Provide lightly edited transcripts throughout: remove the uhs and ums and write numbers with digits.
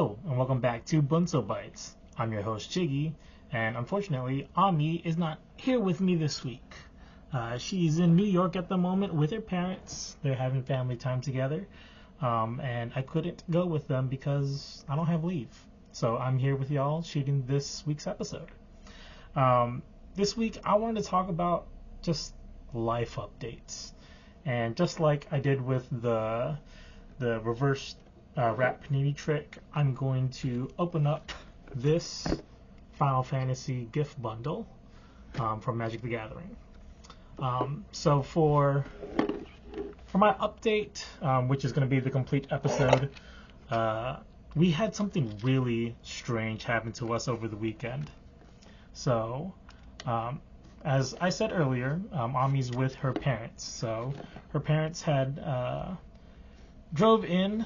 Hello, and welcome back to Bunso Bites. I'm your host, Chiggy, and unfortunately, Ami is not here with me this week. She's in New York at the moment with her parents. They're having family time together, and I couldn't go with them because I don't have leave. So I'm here with y'all shooting this week's episode. This week, I wanted to talk about just life updates. And just like I did with the reverse wrap panini trick, I'm going to open up this Final Fantasy gift bundle from Magic the Gathering. So for my update, which is going to be the complete episode, we had something really strange happen to us over the weekend. So, as I said earlier, Ami's with her parents. So her parents had drove in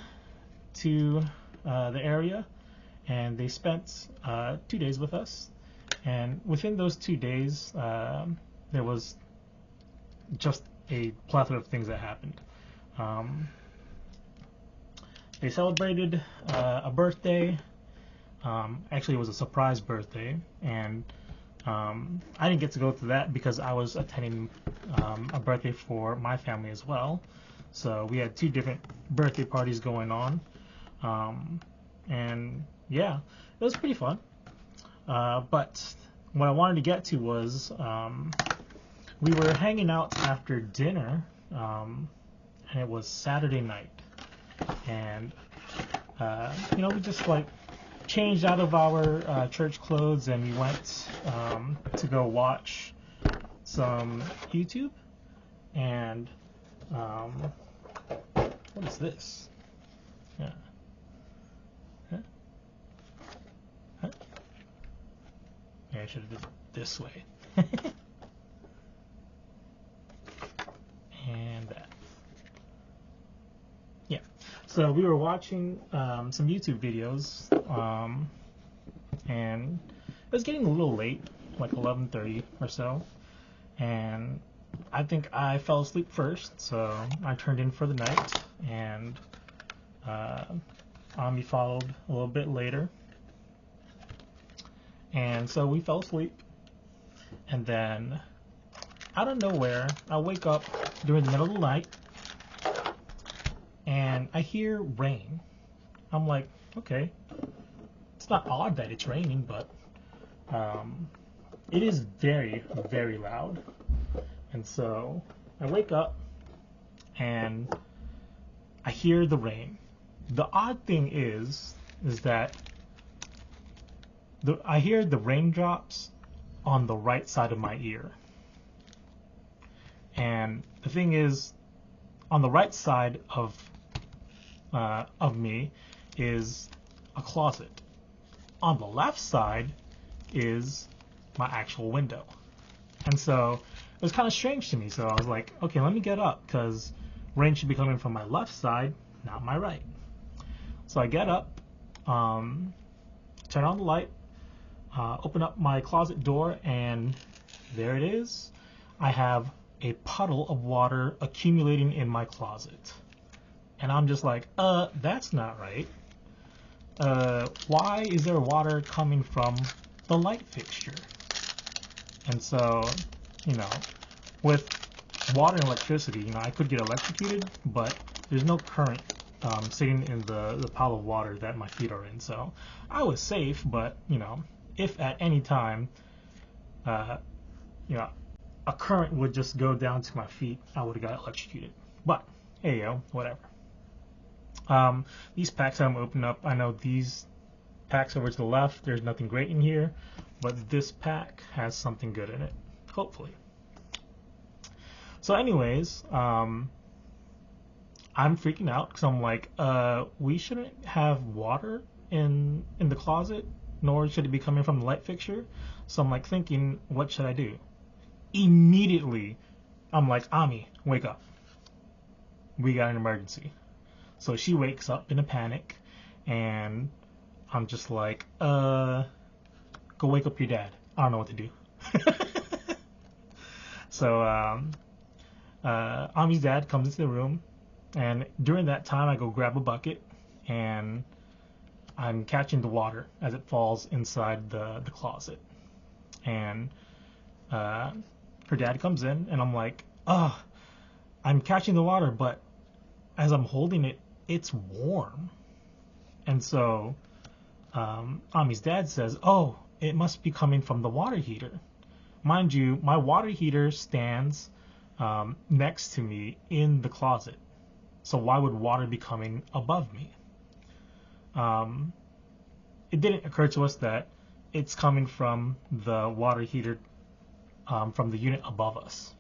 to the area, and they spent 2 days with us. And within those 2 days, there was just a plethora of things that happened. They celebrated a birthday. Actually, it was a surprise birthday, and I didn't get to go to that because I was attending a birthday for my family as well. So we had 2 different birthday parties going on. And yeah, it was pretty fun. But what I wanted to get to was we were hanging out after dinner, and it was Saturday night. And, we just changed out of our church clothes and we went to go watch some YouTube. And what is this? Yeah. Huh? Yeah, I should have did it this way. And that. Yeah. So we were watching some YouTube videos, and it was getting a little late, like 11:30 or so, and I think I fell asleep first, so I turned in for the night, and Ami followed a little bit later, and so we fell asleep, and then out of nowhere, I wake up during the middle of the night, and I hear rain. I'm like, okay, it's not odd that it's raining, but it is very, very loud. And so I wake up and I hear the rain. The odd thing is that I hear the raindrops on the right side of my ear. And the thing is, on the right side of me is a closet. On the left side is my actual window. And so it was kind of strange to me. So I was like, okay, let me get up because rain should be coming from my left side, not my right. So I get up, turn on the light, open up my closet door, and there it is. I have a puddle of water accumulating in my closet. And I'm just like, that's not right. Why is there water coming from the light fixture? And so, with water and electricity, I could get electrocuted, but there's no current sitting in the pile of water that my feet are in. So I was safe, but, if at any time, a current would just go down to my feet, I would have got electrocuted. But, hey, whatever. These packs I'm opening up, I know these packs over to the left, there's nothing great in here, but this pack has something good in it, hopefully. So anyways, I'm freaking out because I'm like, we shouldn't have water in the closet, nor should it be coming from the light fixture. So I'm thinking, what should I do? Immediately, I'm like, Ami, wake up. We got an emergency. So she wakes up in a panic, and I'm just like, go wake up your dad. I don't know what to do. So Ami's dad comes into the room, and during that time I go grab a bucket, and I'm catching the water as it falls inside the closet. And her dad comes in, and I'm like, oh, I'm catching the water, but as I'm holding it, it's warm. And so Ami's dad says, oh, it must be coming from the water heater. Mind you, my water heater stands next to me in the closet. So why would water be coming above me? It didn't occur to us that it's coming from the water heater from the unit above us.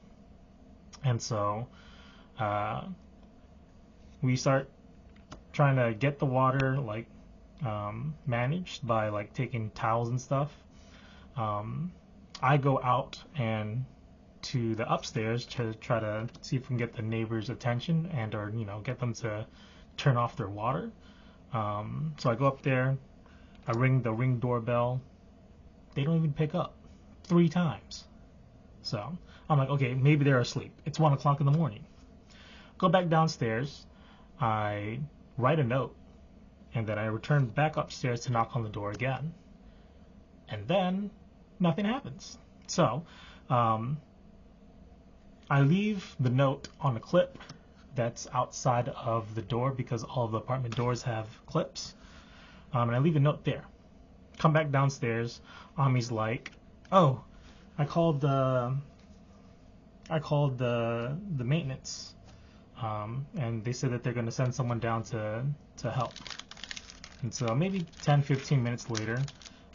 And so we start trying to get the water like managed by like taking towels and stuff. I go out and to the upstairs to try to see if we can get the neighbors' attention and or get them to turn off their water. So I go up there, I ring the Ring doorbell. They don't even pick up 3 times. So I'm like, okay, maybe they're asleep. It's 1 o'clock in the morning. Go back downstairs. I write a note, and then I return back upstairs to knock on the door again. And then nothing happens. So I leave the note on a clip that's outside of the door because all of the apartment doors have clips. And I leave a note there. Come back downstairs. Ami's like, oh, I called the maintenance, and they said that they're going to send someone down to help. And so maybe 10-15 minutes later,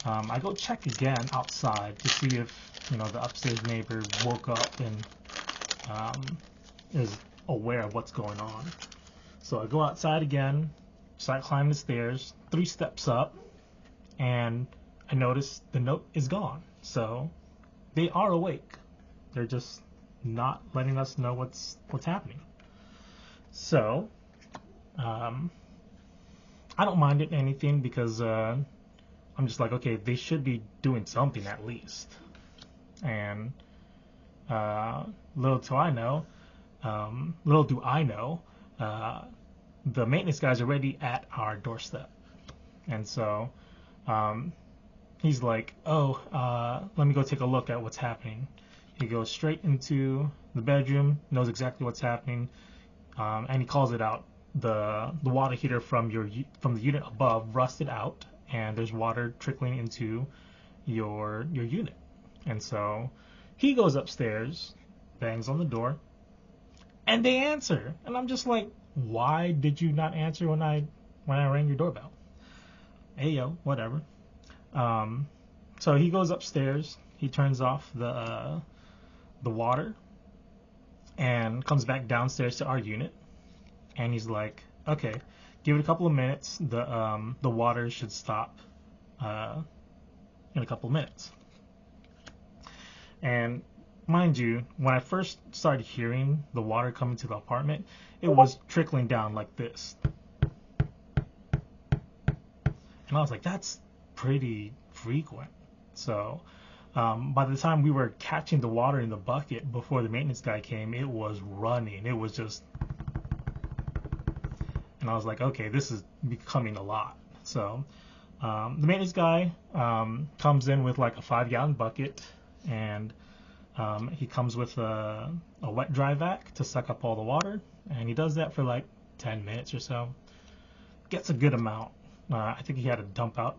I go check again outside to see if the upstairs neighbor woke up and is aware of what's going on. So I go outside again, start climbing the stairs, 3 steps up, and I notice the note is gone. So they are awake. They're just not letting us know what's happening. So I don't mind it anything because I'm just like, okay, they should be doing something at least. And little do I know, the maintenance guys are already at our doorstep. And so he's like, oh, let me go take a look at what's happening. He goes straight into the bedroom, knows exactly what's happening, and he calls it out. The water heater from the unit above rusted out, and there's water trickling into your unit. And so he goes upstairs, bangs on the door, and they answer. And I'm just like, why did you not answer when I rang your doorbell? Hey yo, whatever. So he goes upstairs, he turns off the water, and comes back downstairs to our unit, and he's like, okay, give it a couple of minutes, the water should stop in a couple of minutes. And mind you, when I first started hearing the water coming to the apartment, it was trickling down like this. And I was like, that's pretty frequent. So by the time we were catching the water in the bucket before the maintenance guy came, it was running. It was just... And I was like, okay, this is becoming a lot. So the maintenance guy comes in with like a 5-gallon bucket, and he comes with a wet dry vac to suck up all the water, and he does that for like 10 minutes or so. Gets a good amount. I think he had to dump out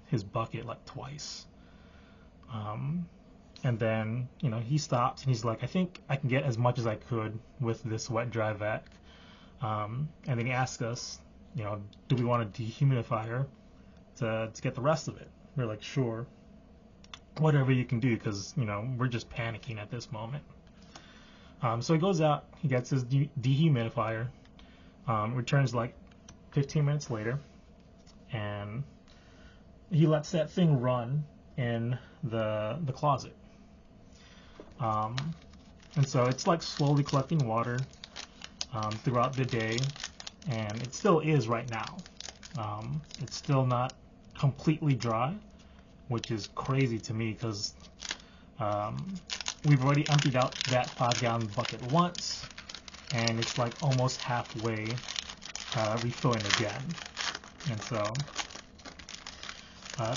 his bucket like twice. And then he stops and he's like, I think I can get as much as I could with this wet dry vac. And then he asks us, do we want a dehumidifier to get the rest of it? We're like, sure, whatever you can do, because we're just panicking at this moment. So he goes out, he gets his dehumidifier, returns like 15 minutes later, and he lets that thing run in the closet. And so it's like slowly collecting water throughout the day, and it still is right now. It's still not completely dry, which is crazy to me because we've already emptied out that 5-gallon bucket once, and it's like almost halfway refilling again. And so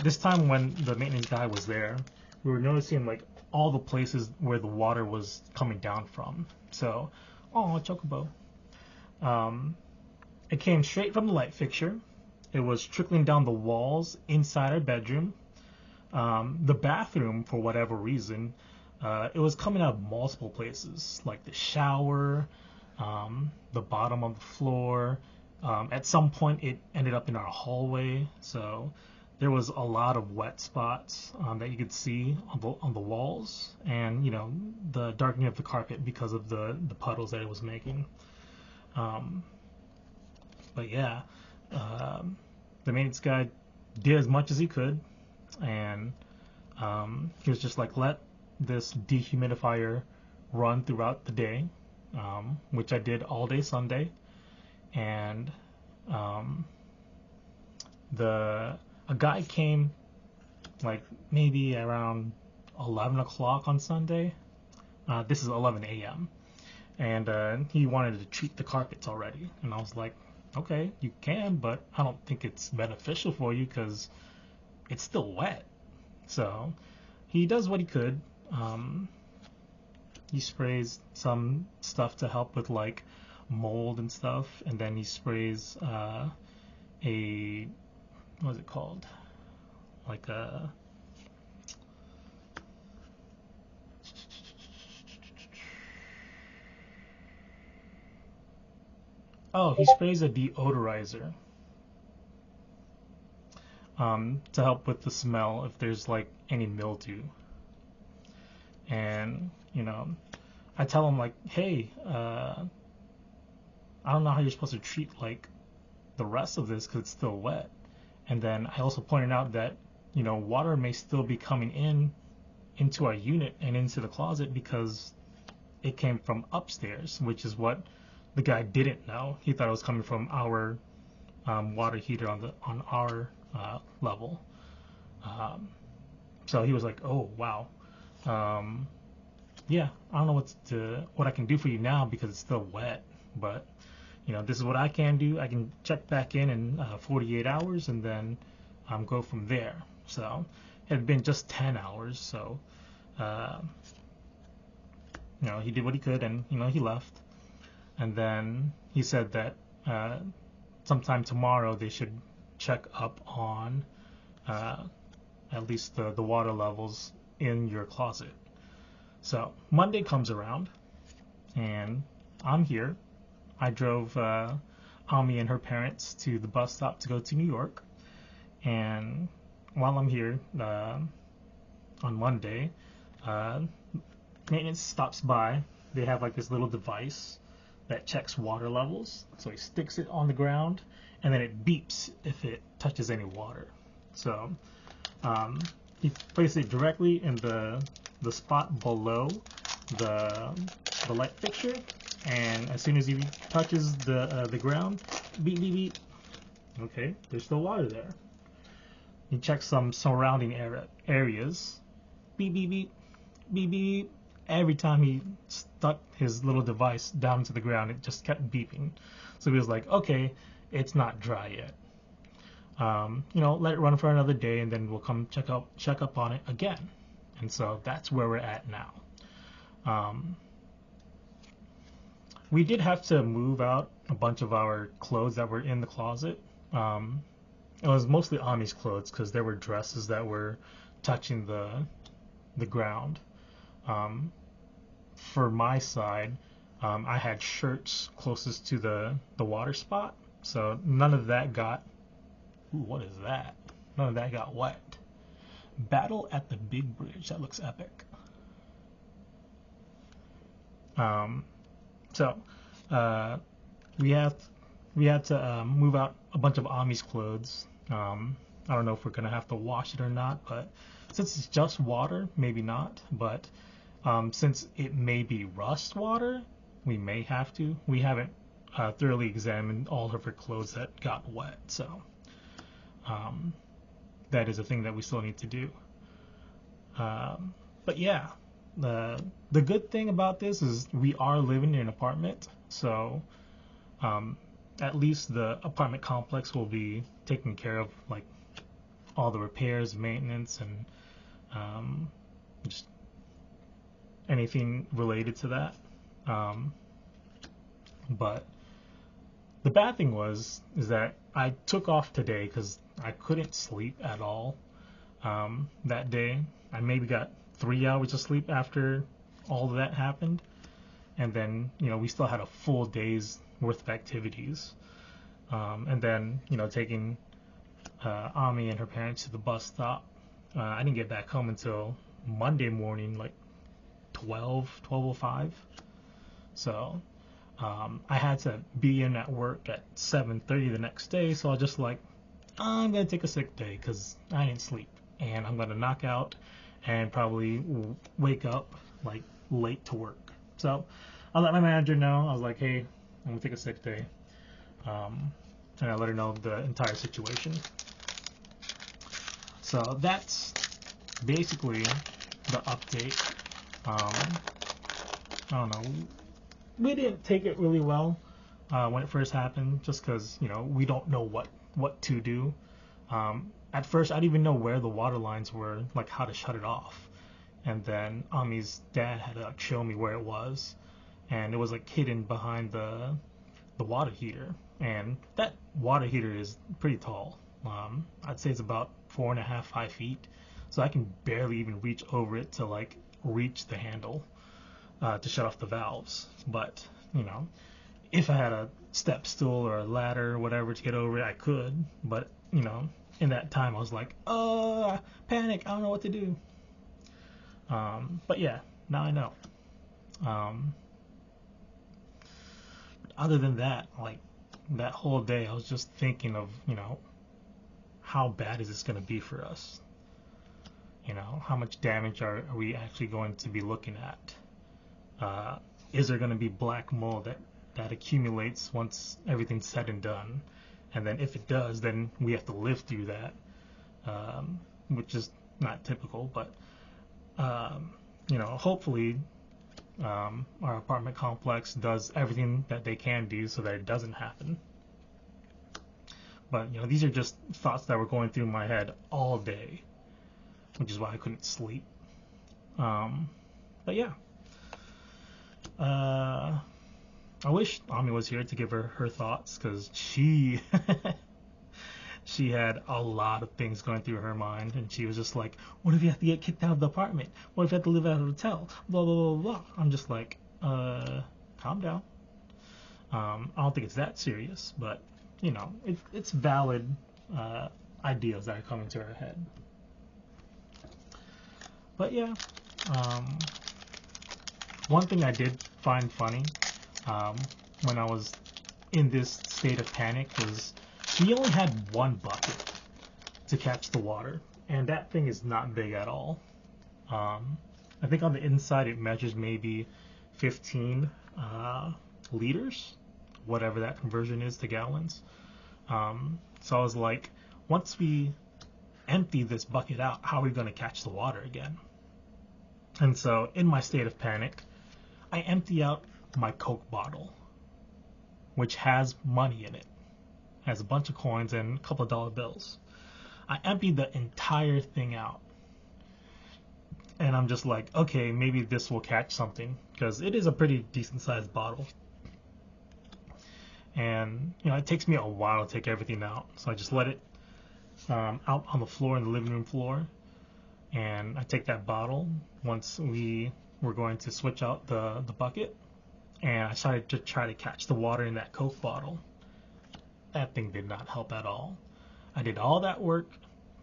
this time when the maintenance guy was there, we were noticing like all the places where the water was coming down from. So, oh, chocobo. It came straight from the light fixture. It was trickling down the walls inside our bedroom. The bathroom, for whatever reason, it was coming out of multiple places, like the shower, the bottom of the floor. At some point, it ended up in our hallway. So there was a lot of wet spots that you could see on the walls, and the darkening of the carpet because of the puddles that it was making. But yeah, the maintenance guy did as much as he could, and he was just like, let this dehumidifier run throughout the day, which I did all day Sunday, and a guy came like maybe around 11 o'clock on Sunday. This is 11 a.m. And he wanted to treat the carpets already, and I was like, okay, you can, but I don't think it's beneficial for you because it's still wet. So he does what he could. He sprays some stuff to help with like mold and stuff, and then he sprays what is it called? Like a he sprays a deodorizer to help with the smell if there's like any mildew. And I tell him like, hey, I don't know how you're supposed to treat like the rest of this because it's still wet. And then I also pointed out that water may still be coming into our unit and into the closet because it came from upstairs, which is what the guy didn't know. He thought it was coming from our water heater on our level. So he was like, oh wow, yeah, I don't know what I can do for you now because it's still wet, but this is what I can do. I can check back in 48 hours and then go from there. So it had been just 10 hours, so he did what he could, and he left. And then he said that sometime tomorrow they should check up on at least the water levels in your closet. So Monday comes around, and I'm here. I drove Ami and her parents to the bus stop to go to New York. And while I'm here on Monday, maintenance stops by. They have like this little device that checks water levels. So he sticks it on the ground, and then it beeps if it touches any water. So he places it directly in the spot below the light fixture, and as soon as he touches the ground, beep beep beep. Okay, there's still water there. He checks some surrounding areas. Beep beep beep, beep beep beep. Every time he stuck his little device down to the ground, it just kept beeping. So he was like, okay, it's not dry yet. Let it run for another day, and then we'll come check up on it again. And so that's where we're at now. We did have to move out a bunch of our clothes that were in the closet. It was mostly Ami's clothes because there were dresses that were touching the ground. For my side, I had shirts closest to the water spot, so none of that got. Ooh, what is that? None of that got wet. Battle at the Big Bridge. That looks epic. So we had to move out a bunch of Ami's clothes. I don't know if we're gonna have to wash it or not, but since it's just water, maybe not. But since it may be rust water, we may have to. We haven't thoroughly examined all of her clothes that got wet, so that is a thing that we still need to do. But yeah, the good thing about this is we are living in an apartment, so at least the apartment complex will be taking care of like all the repairs, maintenance, and just anything related to that. But the bad thing is that I took off today because I couldn't sleep at all that day. I maybe got 3 hours of sleep after all of that happened, and then we still had a full day's worth of activities, and then taking Ami and her parents to the bus stop. I didn't get back home until Monday morning, like 12:05. So I had to be in at work at 7:30 the next day. So I was just like, I'm gonna take a sick day because I didn't sleep, and I'm gonna knock out and probably wake up like late to work. So I let my manager know. I was like, hey, I'm gonna take a sick day, and I let her know the entire situation. So that's basically the update. I don't know. We didn't take it really well when it first happened, just because we don't know what to do. At first, I didn't even know where the water lines were, like how to shut it off. And then Ami's dad had to show me where it was, and it was like hidden behind the water heater. And that water heater is pretty tall. I'd say it's about 4.5, 5 feet. So I can barely even reach over it to like reach the handle to shut off the valves. But if I had a step stool or a ladder or whatever to get over it, I could. But in that time, I was like, panic! I don't know what to do. But yeah, now I know. Other than that, like that whole day, I was just thinking of how bad is this going to be for us? How much damage are we actually going to be looking at? Is there going to be black mold that accumulates once everything's said and done? And then if it does, then we have to live through that, which is not typical. But hopefully our apartment complex does everything that they can do so that it doesn't happen. But these are just thoughts that were going through my head all day, which is why I couldn't sleep. But yeah, I wish Ami was here to give her thoughts, because she she had a lot of things going through her mind, and she was just like, what if you have to get kicked out of the apartment? What if you have to live at a hotel? Blah, blah, blah, blah. I'm just like, calm down. I don't think it's that serious, but it's valid ideas that are coming to her head. But yeah, one thing I did find funny when I was in this state of panic was she only had one bucket to catch the water, and that thing is not big at all. I think on the inside it measures maybe 15 liters, whatever that conversion is to gallons. So I was like, once we empty this bucket out, how are we going to catch the water again? And so in my state of panic, I empty out my Coke bottle, which has money in it. Has a bunch of coins and a couple of dollar bills. I emptied the entire thing out. And I'm just like, okay, maybe this will catch something, because it is a pretty decent sized bottle. And it takes me a while to take everything out, so I just let it out on the floor, in the living room floor. And I take that bottle once we were going to switch out the bucket, and I started to try to catch the water in that Coke bottle. That thing did not help at all. I did all that work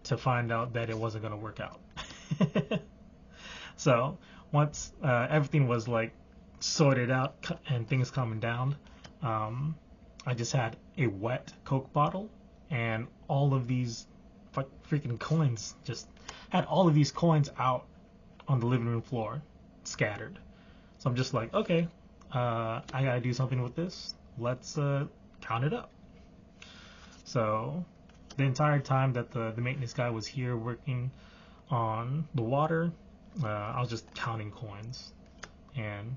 to find out that it wasn't going to work out. So once everything was like sorted out and things calming down, I just had a wet Coke bottle and all of these freaking coins, just had all of these coins out on the living room floor, scattered. So I'm just like, okay, I gotta do something with this. Let's count it up. So the entire time that the maintenance guy was here working on the water, I was just counting coins. And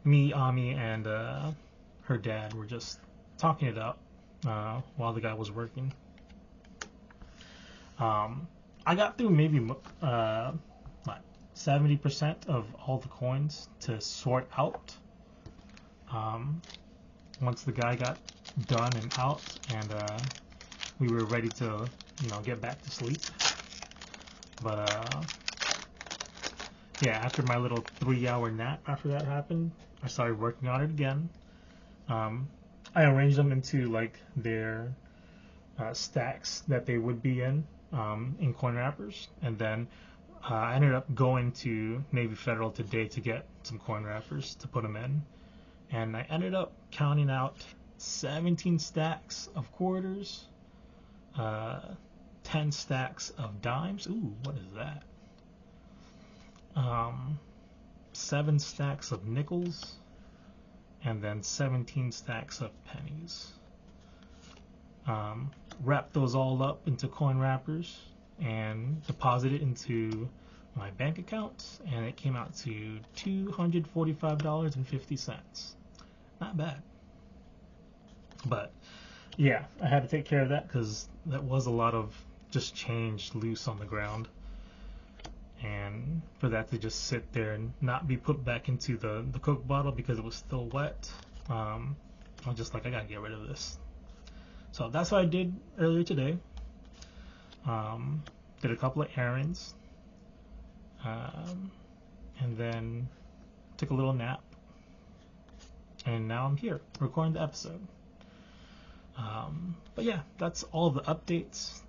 me, Ami, and her dad were just talking it up while the guy was working. I got through maybe 70% of all the coins to sort out. Once the guy got done and out, and we were ready to, get back to sleep. But yeah, after my little 3-hour nap after that happened, I started working on it again. I arranged them into like their stacks that they would be in coin wrappers, and then I ended up going to Navy Federal today to get some coin wrappers to put them in, and I ended up counting out 17 stacks of quarters, 10 stacks of dimes. Ooh, what is that? 7 stacks of nickels, and then 17 stacks of pennies. Wrapped those all up into coin wrappers and deposited it into my bank account, and it came out to $245.50. Not bad. But yeah, I had to take care of that because that was a lot of just change loose on the ground, and for that to just sit there and not be put back into the Coke bottle because it was still wet, I was just like, I gotta get rid of this. So that's what I did earlier today. Did a couple of errands, and then took a little nap, and now I'm here recording the episode. But yeah, that's all the updates,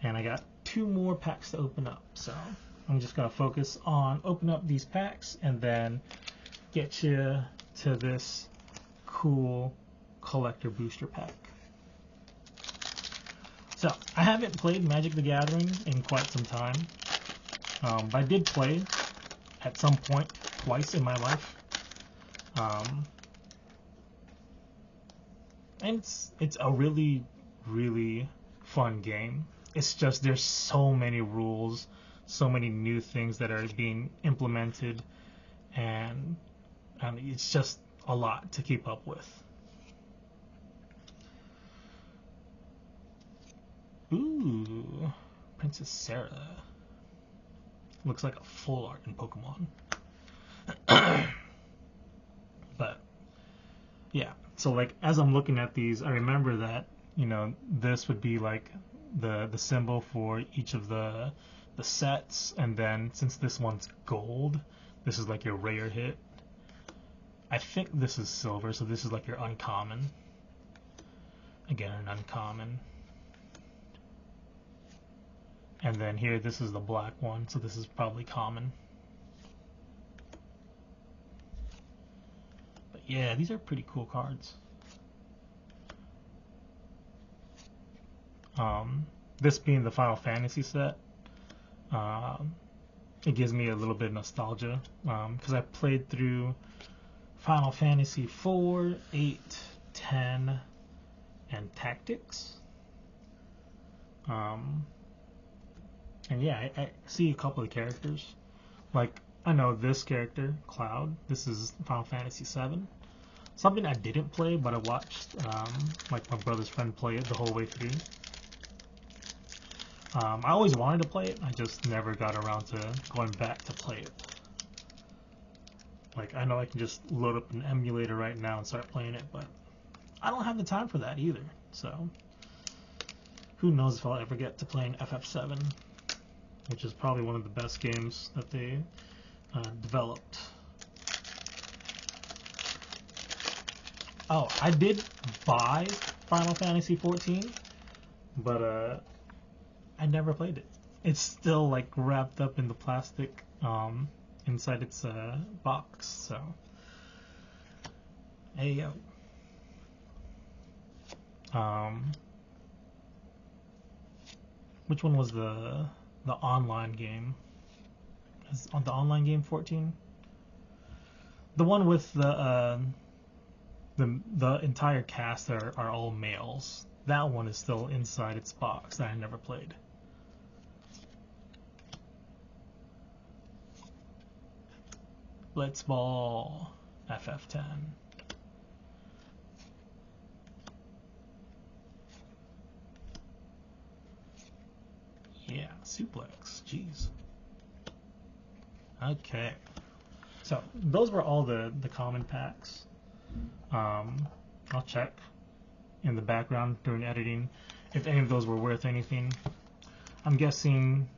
and I got 2 more packs to open up, so I'm just gonna focus on open up these packs and then get you to this cool collector booster pack. So I haven't played Magic the Gathering in quite some time, but I did play at some point twice in my life, and it's a really, really fun game. It's just there's so many rules, so many new things that are being implemented, and it's just a lot to keep up with. Ooh, Princess Sarah. Looks like a full art in Pokemon. But yeah, so like as I'm looking at these, I remember that this would be like the symbol for each of the sets, and then since this one's gold, this is like your rare hit. I think this is silver, so this is like your uncommon. Again, an uncommon. And then here, this is the black one, so this is probably common. But yeah, these are pretty cool cards. This being the Final Fantasy set, it gives me a little bit of nostalgia, because I played through Final Fantasy 4, 8, 10, and Tactics. And yeah, I see a couple of characters. Like, I know this character, Cloud. This is Final Fantasy 7. Something I didn't play, but I watched like my brother's friend play it the whole way through. I always wanted to play it, I just never got around to going back to play it. Like, I know I can just load up an emulator right now and start playing it, but I don't have the time for that either. So, who knows if I'll ever get to playing FF7, which is probably one of the best games that they developed. Oh, I did buy Final Fantasy 14, but I never played it. It's still like wrapped up in the plastic inside its box. So, hey yo. Which one was the online game? Is on the online game 14? The one with the entire cast are all males. That one is still inside its box that I never played. Blitzball FF10. Suplex. Jeez. Okay. So those were all the common packs. I'll check in the background during editing if any of those were worth anything. I'm guessing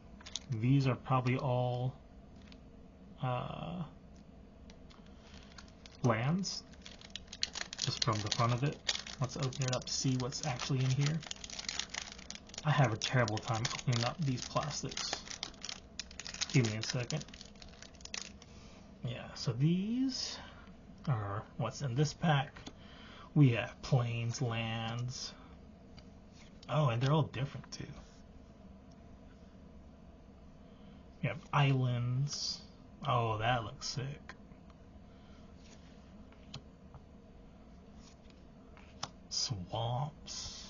these are probably all lands, just from the front of it. Let's open it up to see what's actually in here. I have a terrible time opening up these plastics. Give me a second. Yeah, so these are what's in this pack. We have plains, lands. Oh, and they're all different too. We have islands. Oh, that looks sick. Swamps.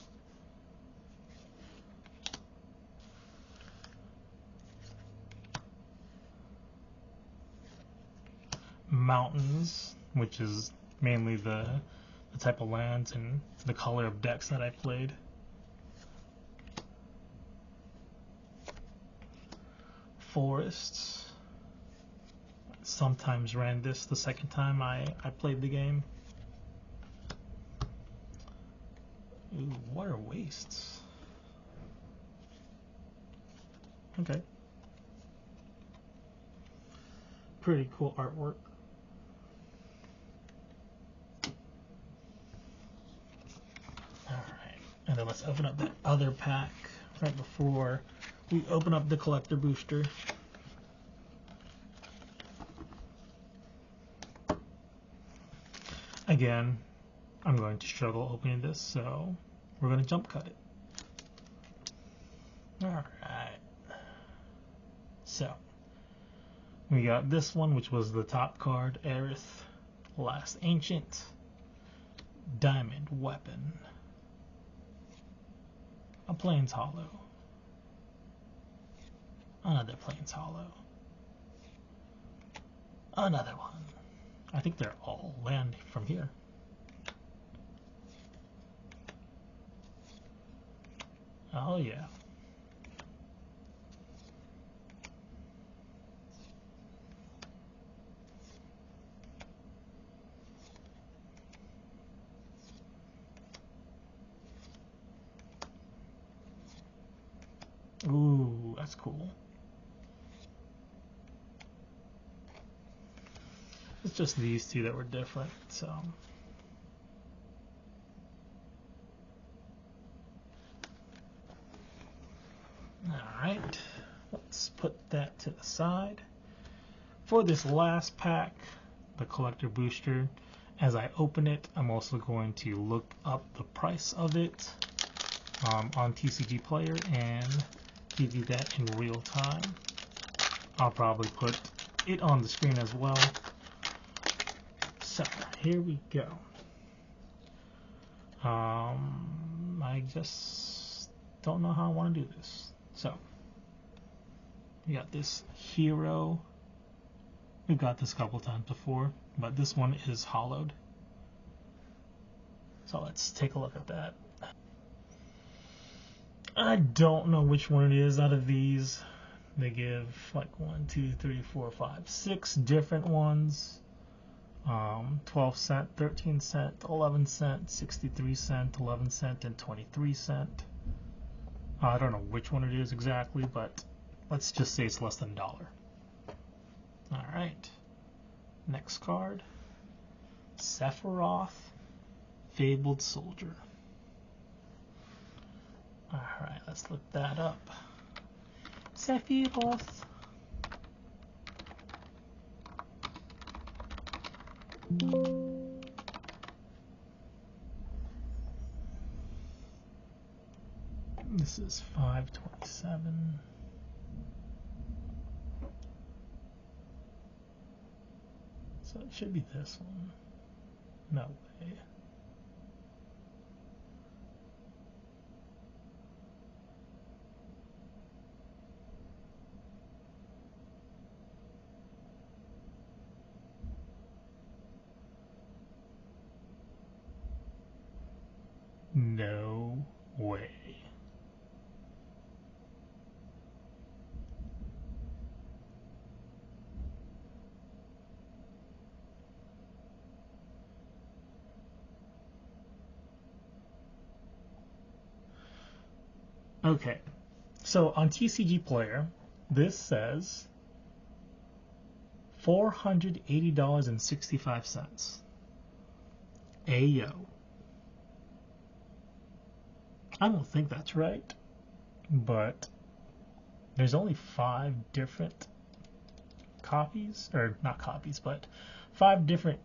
Mountains, which is mainly the type of lands and the color of decks that I played. Forests. Sometimes ran this the second time I played the game. Ooh, water wastes. Okay. Pretty cool artwork. Alright, and then let's open up that other pack right before we open up the collector booster. Again, I'm going to struggle opening this, so we're going to jump cut it. Alright. So, we got this one, which was the top card, Aerith, Last Ancient, Diamond Weapon, a Plains Hollow, another Plains Hollow, another one. I think they're all land from here. Oh yeah. Ooh, that's cool. It's just these two that were different, so. Alright, let's put that to the side. For this last pack, the collector booster, as I open it, I'm also going to look up the price of it on TCG Player and give you that in real time. I'll probably put it on the screen as well. So here we go. I just don't know how I want to do this. So we got this hero. We've got this a couple times before, but this one is hollowed. So let's take a look at that. I don't know which one it is out of these. They give like 1, 2, 3, 4, 5, 6 different ones. 12 cent, 13 cent, 11 cent, 63 cent, 11 cent, and 23 cent. I don't know which one it is exactly, but let's just say it's less than $1. Alright. Next card. Sephiroth, Fabled Soldier. Alright, let's look that up. Sephiroth. This is 527. So it should be this one. No way. No way. Okay, so on TCG Player, this says $480.65. Ayo. I don't think that's right, but there's only 5 different copies, or not copies, but 5 different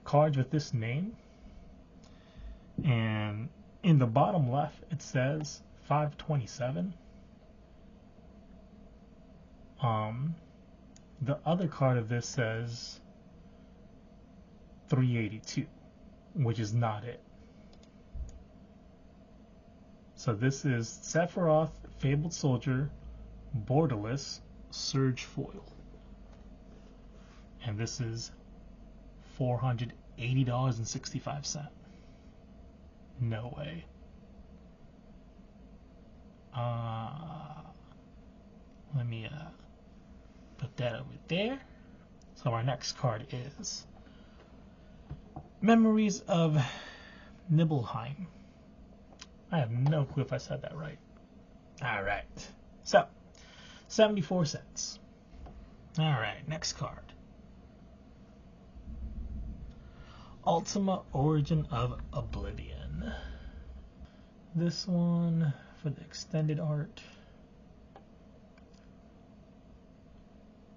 cards with this name. And in the bottom left, it says 527. The other card of this says 382, which is not it. So this is Sephiroth, Fabled Soldier, Borderless, Surge Foil. And this is $480.65. No way. Let me put that over there. So our next card is Memories of Nibelheim. I have no clue if I said that right. Alright. So, 74 cents. Alright, next card. Ultima Origin of Oblivion. This one for the extended art.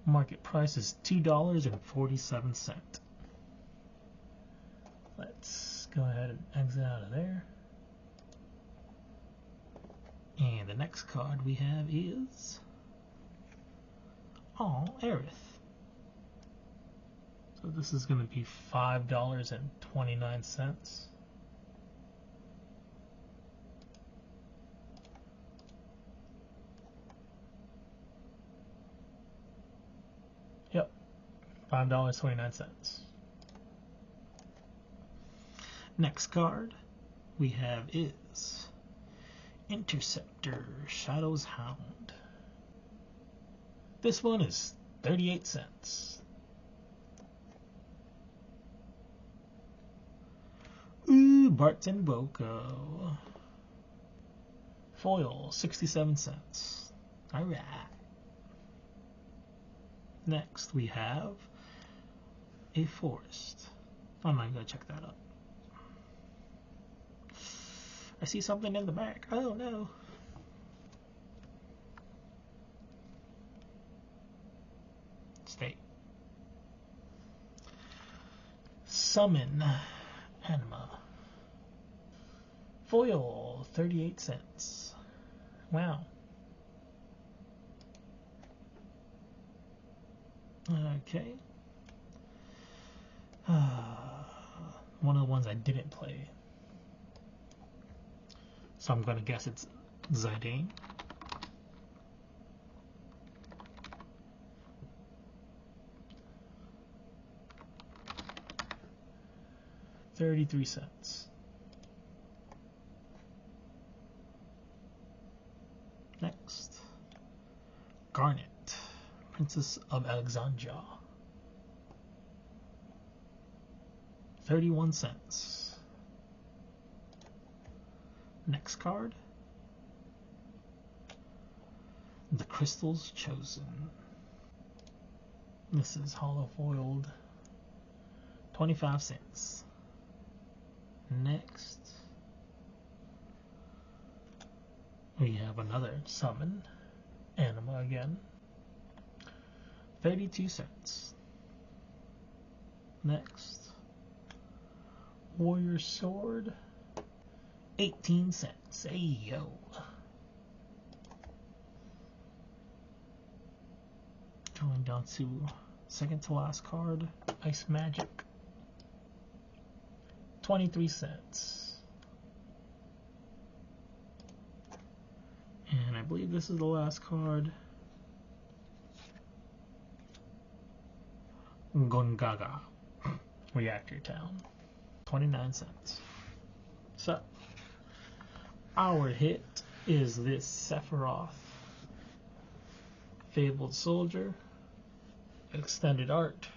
Market price is $2.47. Let's go ahead and exit out of there. And the next card we have is Aerith. So this is going to be $5.29. Yep, $5.29. Next card we have is Interceptor Shadow's Hound. This one is 38 cents. Ooh, Barton Boko. Foil, 67 cents. Alright. Next we have a Forest. I'm not gonna check that up. I see something in the back. Oh no. Stay. Summon Anima. Foil, 38 cents. Wow. Okay. One of the ones I didn't play. So I'm gonna guess it's Zidane. $0.33. Next, Garnet, Princess of Alexandria. 31 cents. Next card, The Crystals Chosen. This is hollow foiled, 25 cents. Next, we have another Summon Anima again, 32 cents. Next, Warrior Sword, 18 cents. Hey yo. Going down to second to last card, Ice Magic, 23 cents. And I believe this is the last card. Gongaga, Reactor Town, 29 cents. So, our hit is this Sephiroth, Fabled Soldier, extended art,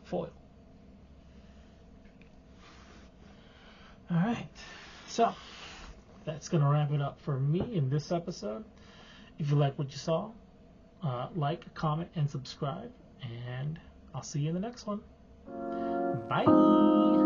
foil. Alright, so that's going to wrap it up for me in this episode. If you like what you saw, like, comment, and subscribe, and I'll see you in the next one. Bye!